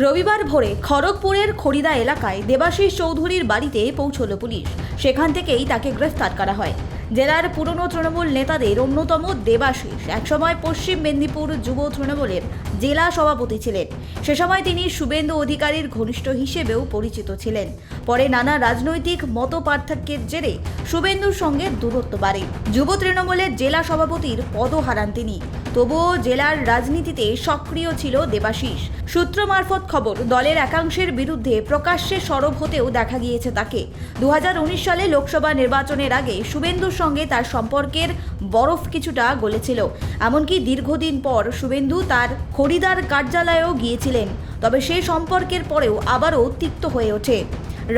রবিবার ভোরে খড়গপুরের খড়িদা এলাকায় দেবাশিস চৌধুরীর বাড়িতে পৌঁছল পুলিশ। সেখান থেকেই তাকে গ্রেফতার করা হয়। জেলার পুরনো তৃণমূল নেতাদের অন্যতম দেবাশিস একসময় পশ্চিম মেদিনীপুর যুব তৃণমূলের জেলা সভাপতি ছিলেন। সে সময় তিনি শুভেন্দু অধিকারীর ঘনিষ্ঠ হিসেবেও পরিচিত ছিলেন। পরে নানা রাজনৈতিক মতপার্থক্যের জেরে শুভেন্দুর সঙ্গে দূরত্ব বাড়ে। যুব তৃণমূলের জেলা সভাপতির পদও হারান তিনি। তবুও জেলার রাজনীতিতে সক্রিয় ছিল দেবাশিস। সূত্র মারফত খবর, দলের একাংশের বিরুদ্ধে প্রকাশ্যে সরব হতেও দেখা গিয়েছে তাকে। 2019 সালে লোকসভা নির্বাচনের আগে শুভেন্দুর সঙ্গে তার সম্পর্কের বরফ কিছুটা গলেছিল। এমনকি দীর্ঘদিন পর শুভেন্দু তার খড়িদার কার্যালয়েও গিয়েছিলেন। তবে সেই সম্পর্কের পরেও আবারও তিক্ত হয়ে ওঠে।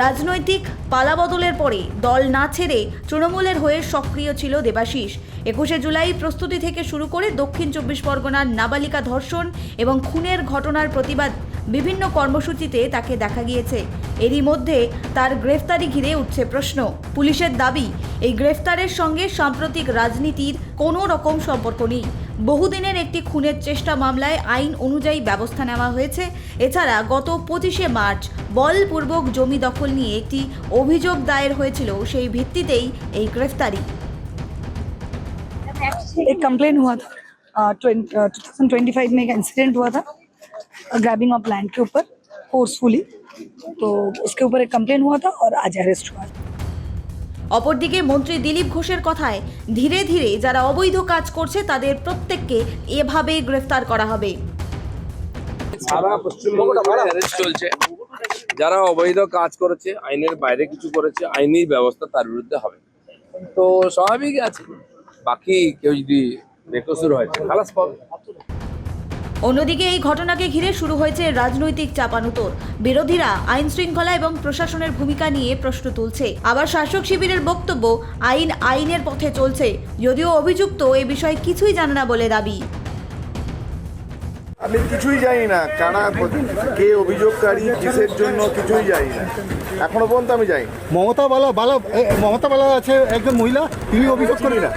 রাজনৈতিক পালাবদলের পরে দল না ছেড়ে তৃণমূলের হয়ে সক্রিয় ছিল দেবাশিস। 21শে জুলাই প্রস্তুতি থেকে শুরু করে দক্ষিণ 24 পরগনার নাবালিকা ধর্ষণ এবং খুনের ঘটনার প্রতিবাদ বিভিন্ন কর্মসূচিতে তাকে দেখা গিয়েছে। এরই মধ্যে তার গ্রেফতারি ঘিরে উঠছে প্রশ্ন। পুলিশের দাবি, এই গ্রেফতারের সঙ্গে সাম্প্রতিক রাজনীতির কোনো রকম সম্পর্ক নেই। বহুদিনের একটি খুনের চেষ্টা মামলায় আইন অনুযায়ী ব্যবস্থা নেওয়া হয়েছে। এছাড়া গত 25শে মার্চ বলপূর্বক জমি দখল নিয়ে একটি অভিযোগ দায়ের হয়েছিল, সেই ভিত্তিতেই এই গ্রেফতারি। एक कंप्लेन हुआ था 2025 में एक इंसिडेंट हुआ था ग्रैबिंग ऑफ लैंड के ऊपर फोर्सफुली, तो उसके ऊपर एक कंप्लेन हुआ था और आज अरेस्ट हुआ। অপরদিকে মন্ত্রী দিলীপ ঘোষের কথায়, ধীরে ধীরে যারা অবৈধ কাজ করছে তাদের প্রত্যেককে এভাবেই গ্রেফতার করা হবে। সারা পশ্চিমবঙ্গে অ্যারেস্ট চলছে। যারা অবৈধ কাজ করেছে, আইনের বাইরে কিছু করেছে, আইনি ব্যবস্থা তার বিরুদ্ধে হবে। তো স্বাভাবিক আছে, বাকি কেউ যদি বেকসুর হয় খালাস পাবে। অন্যদিকে এই ঘটনাকে ঘিরে শুরু হয়েছে রাজনৈতিক চাপানুতোর। বিরোধীরা আইন শৃঙ্খলা এবং প্রশাসনের ভূমিকা নিয়ে প্রশ্ন তুলছে। আবার শাসক শিবিরের বক্তব্য, আইনের পথে চলছে, যদিও অভিযুক্ত এ বিষয়ে কিছুই জানে না বলে দাবি। আমি কিছুই জানি না, কারা কে অভিযোগকারী, কিসের জন্য কিছুই জানি না, এখনো পর্যন্ত আমি যাই। মমতা বালা আছে একজন মহিলা, তিনি অভিযোগ করেন না,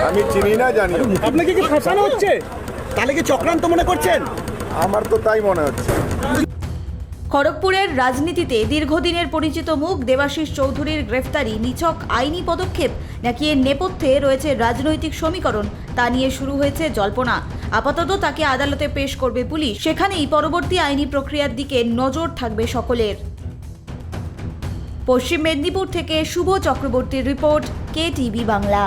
আমি চিনি না, জানি না। আপনাকে কি ফাঁসানো হচ্ছে? তাহলে কি চক্রান্ত মনে করছেন? আমার তো তাই মনে হচ্ছে। খড়গপুরের রাজনীতিতে দীর্ঘদিনের পরিচিত মুখ দেবাশিস চৌধুরীর গ্রেফতারি নিছক আইনি পদক্ষেপ নাকি এর নেপথ্যে রয়েছে রাজনৈতিক সমীকরণ, তা নিয়ে শুরু হয়েছে জল্পনা। আপাতত তাকে আদালতে পেশ করবে পুলিশ। সেখানেই পরবর্তী আইনি প্রক্রিয়ার দিকে নজর থাকবে সকলের। পশ্চিম মেদিনীপুর থেকে শুভ চক্রবর্তীর রিপোর্ট, KTV বাংলা।